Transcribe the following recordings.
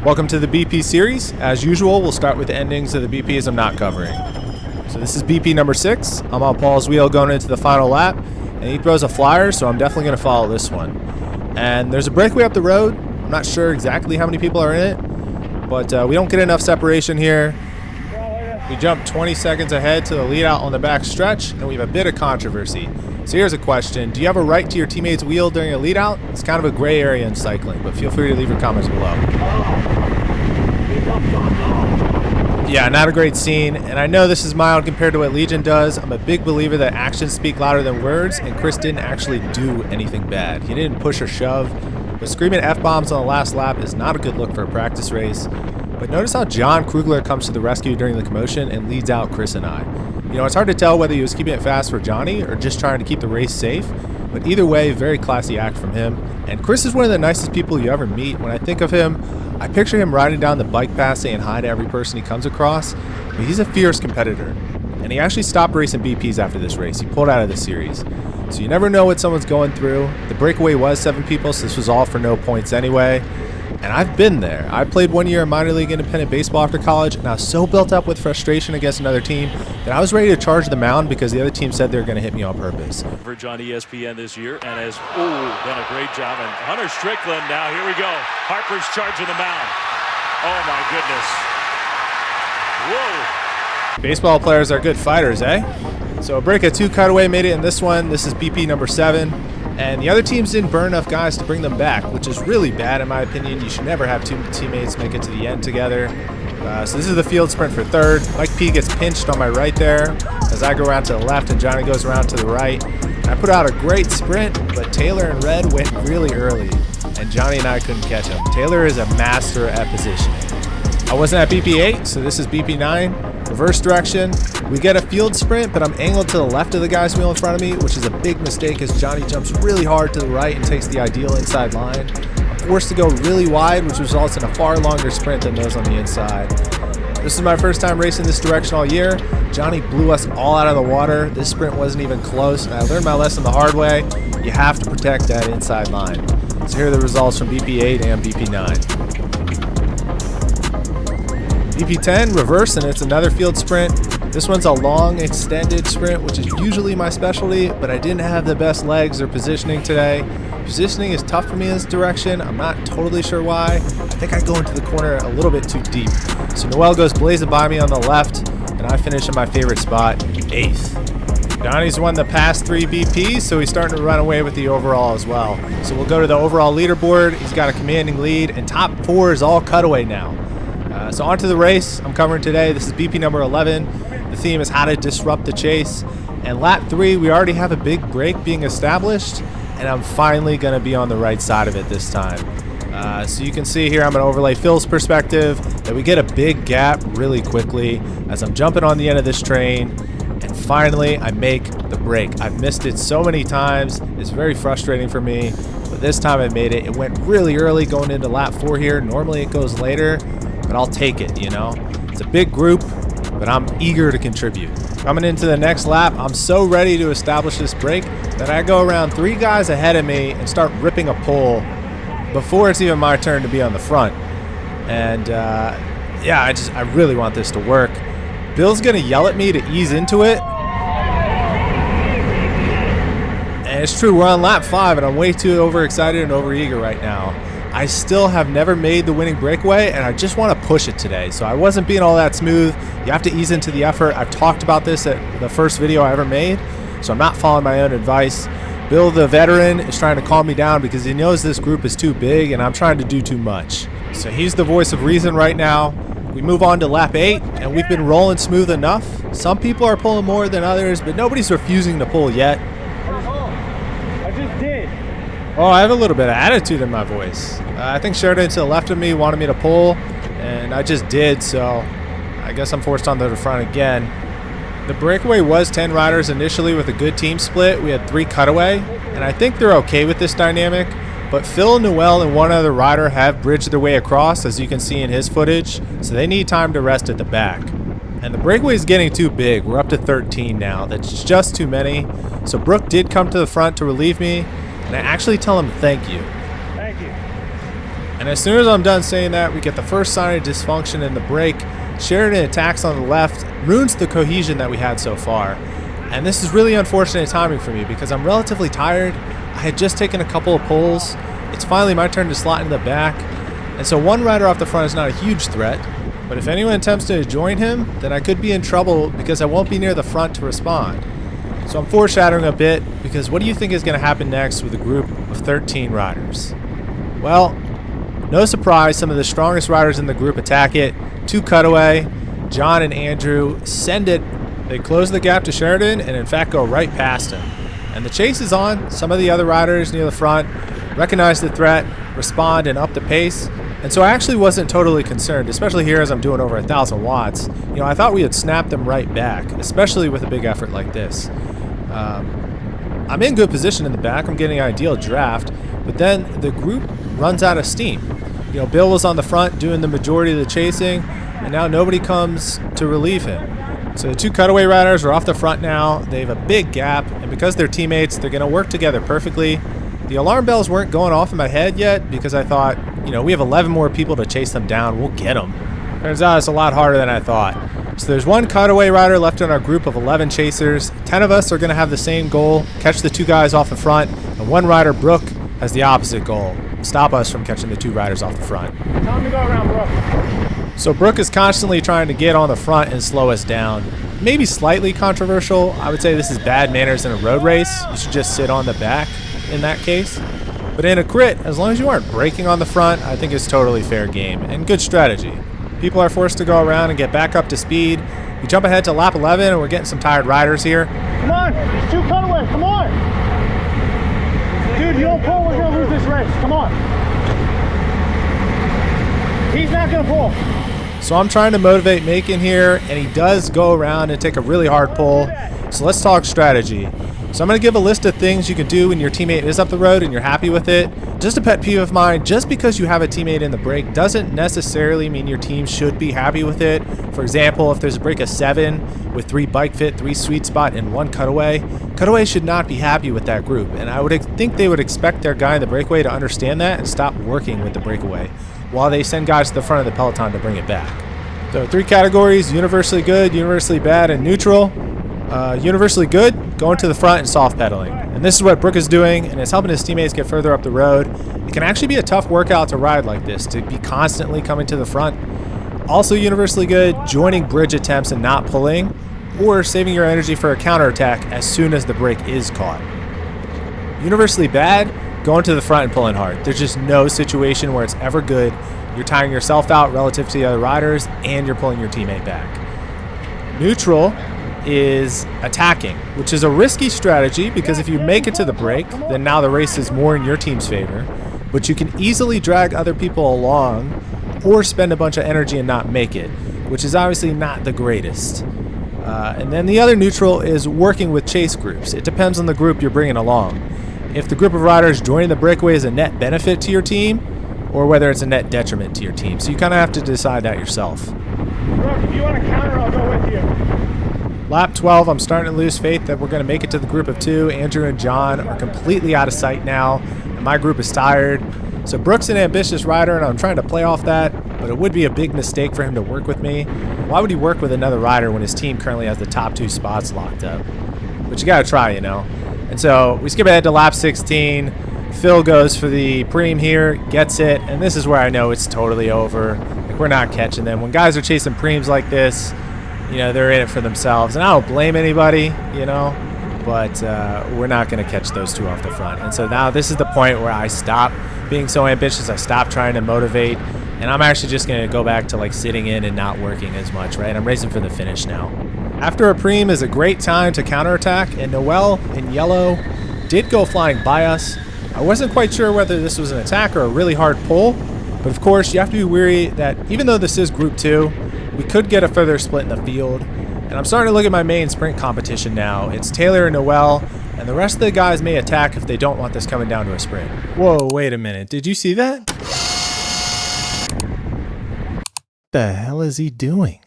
Welcome to the BP series. As usual, we'll start with the endings of the BPs I'm not covering. So this is BP number 6. I'm on Paul's wheel going into the final lap, and he throws a flyer, so I'm definitely going to follow this one. And there's a breakaway up the road. I'm not sure exactly how many people are in it, but we don't get enough separation here. We jump 20 seconds ahead to the lead out on the back stretch, and we have a bit of controversy. So here's a question. Do you have a right to your teammate's wheel during a lead out? It's kind of a gray area in cycling, but feel free to leave your comments below. Yeah, not a great scene, and I know this is mild compared to what Legion does. I'm a big believer that actions speak louder than words, and Chris didn't actually do anything bad. He didn't push or shove, but screaming F-bombs on the last lap is not a good look for a practice race. But notice how John Krugler comes to the rescue during the commotion and leads out Chris and I. You know, it's hard to tell whether he was keeping it fast for Johnny or just trying to keep the race safe, but either way, very classy act from him. And Chris is one of the nicest people you ever meet. When I think of him, I picture him riding down the bike path saying hi to every person he comes across, but he's a fierce competitor. And he actually stopped racing BPs after this race. He pulled out of the series. So you never know what someone's going through. The breakaway was 7 people, so this was all for no points anyway. And I've been there. I played 1 year in minor league independent baseball after college, and I was so built up with frustration against another team that I was ready to charge the mound because the other team said they were going to hit me on purpose. Coverage on ESPN this year, and has done a great job. And Hunter Strickland now, here we go. Harper's charging the mound. Oh my goodness. Whoa. Baseball players are good fighters, eh? So a break of 2 cutaway made it in this one. This is BP number 7. And the other teams didn't burn enough guys to bring them back, which is really bad in my opinion. You should never have 2 teammates make it to the end together. So this is the field sprint for 3rd. Mike P gets pinched on my right there as I go around to the left and Johnny goes around to the right. I put out a great sprint, but Taylor and Red went really early, and Johnny and I couldn't catch him. Taylor is a master at positioning. I wasn't at BP 8, so this is BP 9. Reverse direction. We get a field sprint, but I'm angled to the left of the guy's wheel in front of me, which is a big mistake as Johnny jumps really hard to the right and takes the ideal inside line. I'm forced to go really wide, which results in a far longer sprint than those on the inside. This is my first time racing this direction all year. Johnny blew us all out of the water. This sprint wasn't even close, and I learned my lesson the hard way. You have to protect that inside line. So here are the results from BP 8 and BP 9. BP 10, reverse, and it's another field sprint. This one's a long, extended sprint, which is usually my specialty, but I didn't have the best legs or positioning today. Positioning is tough for me in this direction. I'm not totally sure why. I think I go into the corner a little bit too deep. So Noel goes blazing by me on the left, and I finish in my favorite spot, 8th. Donnie's won the past 3 BPs, so he's starting to run away with the overall as well. So we'll go to the overall leaderboard. He's got a commanding lead, and top 4 is all cutaway now. So on to the race I'm covering today. This is BP number 11. The theme is how to disrupt the chase. And lap 3, we already have a big break being established, and I'm finally going to be on the right side of it this time. So you can see here I'm going to overlay Phil's perspective that we get a big gap really quickly as I'm jumping on the end of this train. And finally, I make the break. I've missed it so many times. It's very frustrating for me, but this time I made it. It went really early going into lap 4 here. Normally it goes later, but I'll take it, you know. It's a big group, but I'm eager to contribute. Coming into the next lap, I'm so ready to establish this break that I go around 3 guys ahead of me and start ripping a pole before it's even my turn to be on the front. And yeah, I really want this to work. Bill's gonna yell at me to ease into it. And it's true, we're on lap 5 and I'm way too overexcited and overeager right now. I still have never made the winning breakaway, and I just want to push it today. So I wasn't being all that smooth. You have to ease into the effort. I've talked about this at the first video I ever made, so I'm not following my own advice. Bill, the veteran, is trying to calm me down because he knows this group is too big and I'm trying to do too much. So he's the voice of reason right now. We move on to lap 8, and we've been rolling smooth enough. Some people are pulling more than others, but nobody's refusing to pull yet. I just did. Oh, I have a little bit of attitude in my voice. I think Sheridan to the left of me wanted me to pull, and I just did, so I guess I'm forced onto the front again. The breakaway was 10 riders initially with a good team split. We had 3 cutaway, and I think they're okay with this dynamic, but Phil, Noel, and one other rider have bridged their way across, as you can see in his footage, so they need time to rest at the back. And the breakaway is getting too big. We're up to 13 now. That's just too many. So Brooke did come to the front to relieve me, and I actually tell him thank you. Thank you. And as soon as I'm done saying that, we get the first sign of dysfunction in the break. Sheridan attacks on the left, ruins the cohesion that we had so far. And this is really unfortunate timing for me because I'm relatively tired. I had just taken a couple of pulls. It's finally my turn to slot into the back. And so one rider off the front is not a huge threat. But if anyone attempts to join him, then I could be in trouble because I won't be near the front to respond. So I'm foreshadowing a bit because what do you think is going to happen next with a group of 13 riders? Well, no surprise, some of the strongest riders in the group attack it. 2 cutaway, John and Andrew send it. They close the gap to Sheridan and in fact go right past him. And the chase is on. Some of the other riders near the front recognize the threat, respond, and up the pace. And so I actually wasn't totally concerned, especially here as I'm doing over 1,000 watts. You know, I thought we had snapped them right back, especially with a big effort like this. I'm in good position in the back. I'm getting an ideal draft. But then the group runs out of steam. You know, Bill was on the front doing the majority of the chasing, and now nobody comes to relieve him. So the 2 cutaway riders are off the front now. They have a big gap, and because they're teammates, they're going to work together perfectly. The alarm bells weren't going off in my head yet because I thought, you know, we have 11 more people to chase them down. We'll get them. Turns out it's a lot harder than I thought. So there's 1 cutaway rider left in our group of 11 chasers. 10 of us are going to have the same goal, catch the 2 guys off the front, and 1 rider, Brooke, has the opposite goal, stop us from catching the 2 riders off the front. Time to go around, Brooke. So Brooke is constantly trying to get on the front and slow us down. Maybe slightly controversial. I would say this is bad manners in a road race. You should just sit on the back in that case. But in a crit, as long as you aren't braking on the front, I think it's totally fair game and good strategy. People are forced to go around and get back up to speed. We jump ahead to lap 11 and we're getting some tired riders here. Come on, there's 2 cutaways, come on. Dude, you don't pull, we're gonna lose this race, come on. He's not gonna pull. So I'm trying to motivate Macon here, and he does go around and take a really hard pull. So let's talk strategy. So I'm going to give a list of things you can do when your teammate is up the road and you're happy with it. Just a pet peeve of mine, just because you have a teammate in the break doesn't necessarily mean your team should be happy with it. For example, if there's a break of 7 with 3 bike fit, 3 sweet spot, and 1 cutaway, cutaway should not be happy with that group. And I would think they would expect their guy in the breakaway to understand that and stop working with the breakaway while they send guys to the front of the peloton to bring it back. So 3 categories: universally good, universally bad, and neutral. Universally good, going to the front and soft pedaling. And this is what Brooke is doing, and it's helping his teammates get further up the road. It can actually be a tough workout to ride like this, to be constantly coming to the front. Also universally good, joining bridge attempts and not pulling, or saving your energy for a counterattack as soon as the brake is caught. Universally bad, going to the front and pulling hard. There's just no situation where it's ever good. You're tiring yourself out relative to the other riders, and you're pulling your teammate back. Neutral is attacking, which is a risky strategy because if you make it to the break, then now the race is more in your team's favor, but you can easily drag other people along or spend a bunch of energy and not make it, which is obviously not the greatest. And then the other neutral is working with chase groups. It depends on the group you're bringing along. If the group of riders joining the breakaway is a net benefit to your team, or whether it's a net detriment to your team. So you kind of have to decide that yourself. Brooke, if you want to counter, I'll go with you. Lap 12, I'm starting to lose faith that we're going to make it to the group of 2. Andrew and John are completely out of sight now, and my group is tired. So Brooke's an ambitious rider, and I'm trying to play off that, but it would be a big mistake for him to work with me. Why would he work with another rider when his team currently has the top 2 spots locked up? But you got to try, you know. And so we skip ahead to lap 16. Phil goes for the preem here, gets it, and this is where I know it's totally over. Like, we're not catching them. When guys are chasing preems like this, you know, they're in it for themselves. And I don't blame anybody, you know, but we're not going to catch those 2 off the front. And so now this is the point where I stop being so ambitious. I stop trying to motivate, and I'm actually just going to go back to like sitting in and not working as much, right? I'm racing for the finish now. After a preem is a great time to counterattack, and Noel in yellow did go flying by us. I wasn't quite sure whether this was an attack or a really hard pull, but of course you have to be wary that even though this is Group 2, we could get a further split in the field. And I'm starting to look at my main sprint competition now. It's Taylor and Noel, and the rest of the guys may attack if they don't want this coming down to a sprint. Whoa, wait a minute. Did you see that? What the hell is he doing?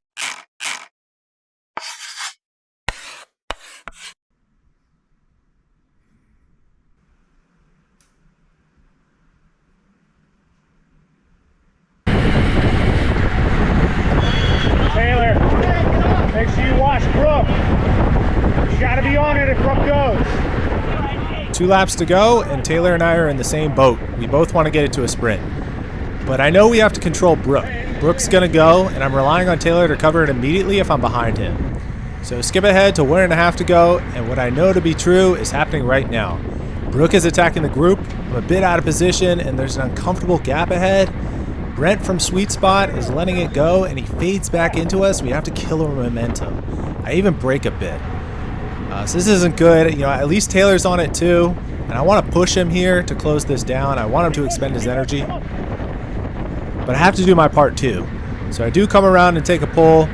Taylor, make sure you watch Brooke. You gotta be on it if Brooke goes. 2 laps to go, and Taylor and I are in the same boat. We both want to get it to a sprint. But I know we have to control Brooke. Brooke's going to go, and I'm relying on Taylor to cover it immediately if I'm behind him. So skip ahead to 1.5 to go, and what I know to be true is happening right now. Brooke is attacking the group. I'm a bit out of position, and there's an uncomfortable gap ahead. Brent from Sweet Spot is letting it go, and he fades back into us. We have to kill our momentum. I even brake a bit. So this isn't good. You know, at least Taylor's on it too, and I want to push him here to close this down. I want him to expend his energy, but I have to do my part too. So I do come around and take a pull.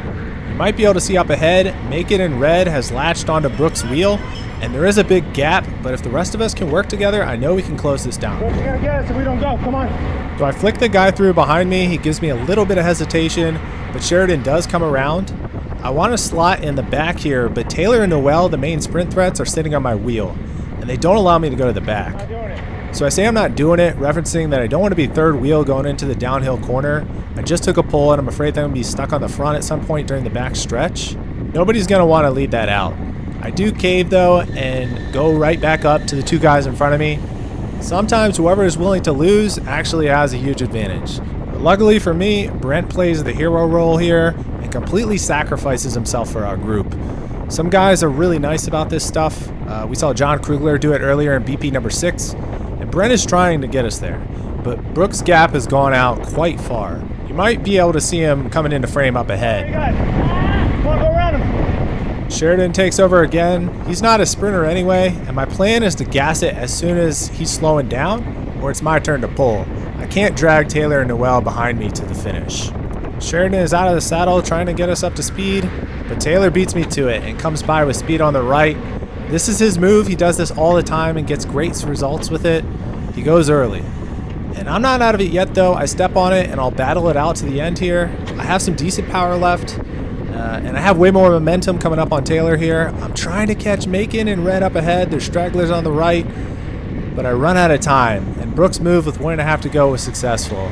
You might be able to see up ahead, Make It in red has latched onto Brooke's wheel, and there is a big gap, but if the rest of us can work together, I know we can close this down. Brooke, you gotta get us if we don't go. Come on. So I flick the guy through behind me. He gives me a little bit of hesitation, but Sheridan does come around. I want to slot in the back here, but Taylor and Noel, the main sprint threats, are sitting on my wheel, and they don't allow me to go to the back. Not doing it. So I say I'm not doing it, referencing that I don't want to be third wheel going into the downhill corner. I just took a pull, and I'm afraid that I'm going to be stuck on the front at some point during the back stretch. Nobody's going to want to lead that out. I do cave, though, and go right back up to the 2 guys in front of me. Sometimes whoever is willing to lose actually has a huge advantage. But luckily for me, Brent plays the hero role here and completely sacrifices himself for our group. Some guys are really nice about this stuff. We saw John Krugler do it earlier in BP number 6, and Brent is trying to get us there. But Brooke's gap has gone out quite far. You might be able to see him coming into frame up ahead. Come on, go around him. Sheridan takes over again. He's not a sprinter anyway, and my plan is to gas it as soon as he's slowing down, or it's my turn to pull. I can't drag Taylor and Noel behind me to the finish. Sheridan is out of the saddle trying to get us up to speed, but Taylor beats me to it and comes by with speed on the right. This is his move. He does this all the time and gets great results with it. He goes early. And I'm not out of it yet, though. I step on it and I'll battle it out to the end here. I have some decent power left, and I have way more momentum coming up on Taylor here. I'm trying to catch Macon and Red up ahead. There's stragglers on the right, but I run out of time, and Brooke's move with 1.5 to go was successful.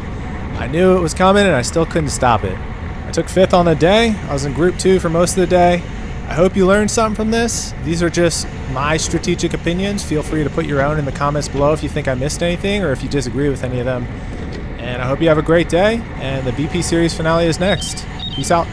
I knew it was coming, and I still couldn't stop it. I took 5th on the day. I was in Group 2 for most of the day. I hope you learned something from this. These are just my strategic opinions. Feel free to put your own in the comments below if you think I missed anything or if you disagree with any of them. And I hope you have a great day, and the BP Series finale is next. Peace out.